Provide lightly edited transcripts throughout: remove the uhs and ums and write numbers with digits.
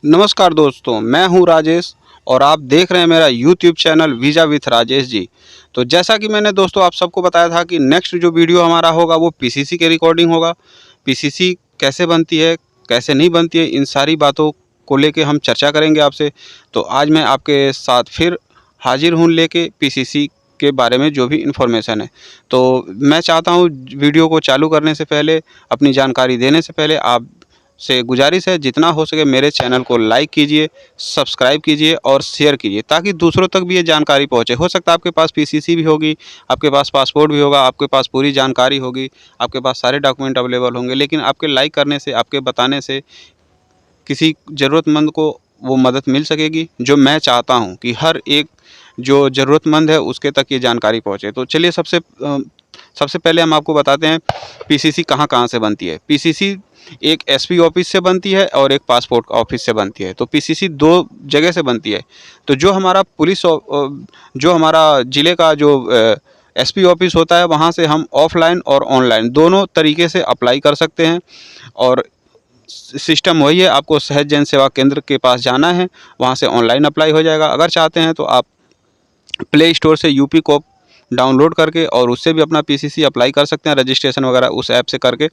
नमस्कार दोस्तों, मैं हूं राजेश और आप देख रहे हैं मेरा YouTube channel visa with Rajesh ji. तो जैसा कि मैंने दोस्तों आप सबको बताया था कि नेक्स्ट जो वीडियो हमारा होगा वो पीसीसी के रिकॉर्डिंग होगा। पीसीसी कैसे बनती है, कैसे नहीं बनती है, इन सारी बातों को लेके हम चर्चा करेंगे आपसे। तो आज मैं आपके साथ फिर हाजिर हूँ लेके पीसीसी के बारे में जो भी इन्फॉर्मेशन है। तो मैं चाहता हूँ वीडियो को चालू करने से पहले, अपनी जानकारी देने से पहले आप से गुजारिश है जितना हो सके मेरे चैनल को लाइक कीजिए, सब्सक्राइब कीजिए और शेयर कीजिए ताकि दूसरों तक भी ये जानकारी पहुंचे। हो सकता है आपके पास पीसीसी भी होगी, आपके पास पासपोर्ट भी होगा, आपके पास पूरी जानकारी होगी, आपके पास सारे डॉक्यूमेंट अवेलेबल होंगे, लेकिन आपके लाइक करने से, आपके बताने से किसी ज़रूरतमंद को वो मदद मिल सकेगी जो मैं चाहता हूँ कि हर एक जो ज़रूरतमंद है उसके तक ये जानकारी पहुँचे। तो चलिए सबसे पहले हम आपको बताते हैं पीसीसी कहाँ-कहाँ से बनती है। पीसीसी एक एसपी ऑफिस से बनती है और एक पासपोर्ट ऑफिस से बनती है। तो पीसीसी 2 जगह से बनती है। तो जो हमारा जो हमारा ज़िले का जो एसपी ऑफिस होता है वहाँ से हम ऑफ़लाइन और ऑनलाइन दोनों तरीके से अप्लाई कर सकते हैं। और सिस्टम वही है, आपको सहज जन सेवा केंद्र के पास जाना है, वहाँ से ऑनलाइन अप्लाई हो जाएगा। अगर चाहते हैं तो आप प्ले स्टोर से यूपी कोप डाउनलोड करके और उससे भी अपना पीसीसी अप्लाई कर सकते हैं। रजिस्ट्रेशन वगैरह उस ऐप से करके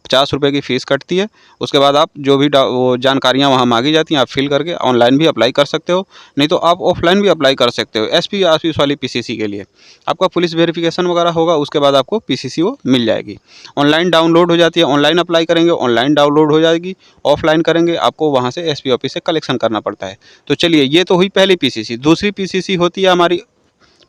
50 रुपये की फ़ीस कटती है। उसके बाद आप जो भी वो जानकारियाँ वहाँ मांगी जाती हैं आप फिल करके ऑनलाइन भी अप्लाई कर सकते हो, नहीं तो आप ऑफलाइन भी अप्लाई कर सकते हो। एसपी ऑफिस वाली पीसीसी के लिए आपका पुलिस वेरिफिकेशन वगैरह होगा, उसके बाद आपको पीसीसी वो मिल जाएगी। ऑनलाइन डाउनलोड हो जाती है, ऑनलाइन अप्लाई करेंगे ऑनलाइन डाउनलोड हो जाएगी, ऑफलाइन करेंगे आपको वहाँ से एसपी ऑफिस से कलेक्शन करना पड़ता है। तो चलिए ये तो हुई पहली पीसीसी। दूसरी पीसीसी होती है हमारी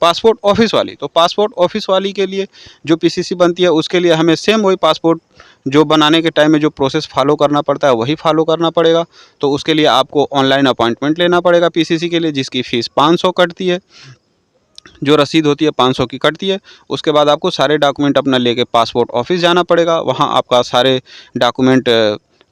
पासपोर्ट ऑफिस वाली। तो पासपोर्ट ऑफिस वाली के लिए जो पीसीसी बनती है उसके लिए हमें सेम वही पासपोर्ट जो बनाने के टाइम में जो प्रोसेस फॉलो करना पड़ता है वही फॉलो करना पड़ेगा। तो उसके लिए आपको ऑनलाइन अपॉइंटमेंट लेना पड़ेगा पीसीसी के लिए, जिसकी फ़ीस 500 कटती है। जो रसीद होती है 500 की कटती है। उसके बाद आपको सारे डॉक्यूमेंट अपना लेके पासपोर्ट ऑफिस जाना पड़ेगा। वहाँ आपका सारे डॉक्यूमेंट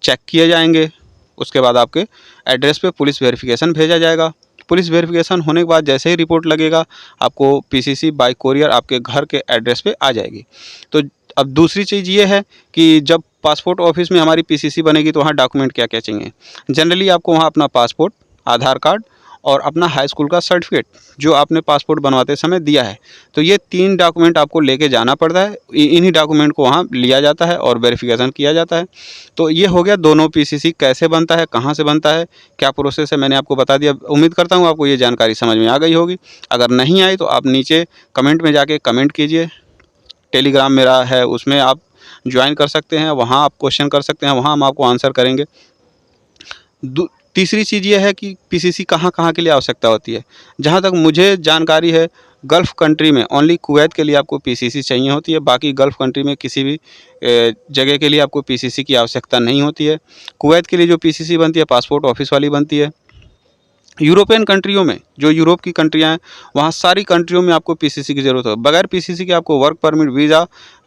चेक किए जाएंगे। उसके बाद आपके एड्रेस पे पुलिस वेरिफिकेशन भेजा जाएगा। पुलिस वेरिफिकेशन होने के बाद जैसे ही रिपोर्ट लगेगा आपको पीसीसी बाय कोरियर आपके घर के एड्रेस पे आ जाएगी। तो अब दूसरी चीज़ ये है कि जब पासपोर्ट ऑफिस में हमारी पीसीसी बनेगी तो वहाँ डॉक्यूमेंट क्या-क्या चाहिए। जनरली आपको वहाँ अपना पासपोर्ट, आधार कार्ड और अपना हाई स्कूल का सर्टिफिकेट जो आपने पासपोर्ट बनवाते समय दिया है। तो ये 3 डॉक्यूमेंट आपको लेके जाना पड़ता है। इन्हीं डॉक्यूमेंट को वहाँ लिया जाता है और वेरिफिकेशन किया जाता है। तो ये हो गया दोनों पीसीसी कैसे बनता है, कहाँ से बनता है, क्या प्रोसेस है, मैंने आपको बता दिया। उम्मीद करता हूँ आपको ये जानकारी समझ में आ गई होगी। अगर नहीं आई तो आप नीचे कमेंट में जाके कमेंट कीजिए। टेलीग्राम मेरा है, उसमें आप ज्वाइन कर सकते हैं, वहाँ आप क्वेश्चन कर सकते हैं, वहाँ हम आपको आंसर करेंगे। तीसरी चीज़ ये है कि पीसीसी कहाँ-कहाँ के लिए आवश्यकता होती है। जहाँ तक मुझे जानकारी है गल्फ़ कंट्री में ओनली कुवैत के लिए आपको पीसीसी चाहिए होती है। बाकी गल्फ़ कंट्री में किसी भी जगह के लिए आपको पीसीसी की आवश्यकता नहीं होती है। कुवैत के लिए जो पीसीसी बनती है पासपोर्ट ऑफिस वाली बनती है। यूरोपियन कंट्रियों में, जो यूरोप की कंट्रियाँ हैं, वहाँ सारी कंट्रियों में आपको पीसीसी की ज़रूरत है। बगैर पीसीसी के आपको वर्क परमिट,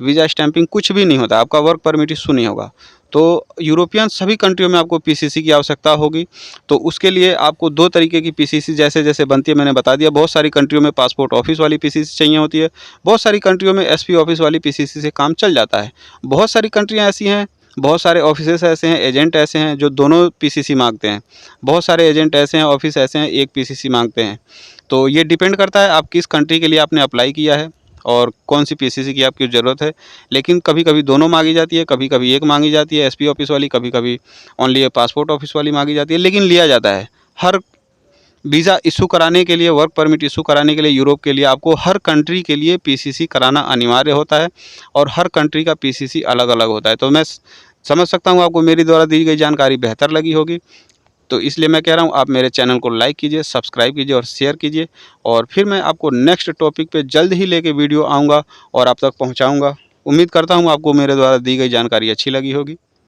वीज़ा स्टैंपिंग कुछ भी नहीं होता, आपका वर्क परमिट इश्यू नहीं होगा। तो यूरोपियन सभी कंट्रियों में आपको पीसीसी की आवश्यकता होगी। तो उसके लिए आपको 2 तरीके की पीसीसी जैसे-जैसे बनती है मैंने बता दिया। बहुत सारी कंट्रियों में पासपोर्ट ऑफिस वाली पीसीसी चाहिए होती है, बहुत सारी कंट्रियों में एसपी ऑफिस वाली पीसीसी से काम चल जाता है। बहुत सारी कंट्रियाँ ऐसी हैं, बहुत सारे ऑफिसेस ऐसे हैं, एजेंट ऐसे हैं जो दोनों पीसीसी माँगते हैं। बहुत सारे एजेंट ऐसे हैं, ऑफिस ऐसे हैं, एक पीसीसी माँगते हैं। तो ये डिपेंड करता है आप किस कंट्री के लिए आपने अप्लाई किया है और कौन-सी पीसीसी की आपकी ज़रूरत है। लेकिन कभी-कभी दोनों माँगी जाती है, कभी-कभी एक माँगी जाती है एसपी ऑफिस वाली, कभी-कभी ओनली ये पासपोर्ट ऑफिस वाली माँगी जाती है, लेकिन लिया जाता है। हर वीज़ा इश्यू कराने के लिए, वर्क परमिट इश्यू कराने के लिए यूरोप के लिए आपको हर कंट्री के लिए पीसीसी कराना अनिवार्य होता है और हर कंट्री का पीसीसी अलग-अलग होता है। तो मैं समझ सकता हूँ आपको मेरी द्वारा दी गई जानकारी बेहतर लगी होगी। तो इसलिए मैं कह रहा हूँ आप मेरे चैनल को लाइक कीजिए, सब्सक्राइब कीजिए और शेयर कीजिए। और फिर मैं आपको नेक्स्ट टॉपिक पे जल्द ही लेके वीडियो आऊँगा और आप तक पहुँचाऊँगा। उम्मीद करता हूँ आपको मेरे द्वारा दी गई जानकारी अच्छी लगी होगी।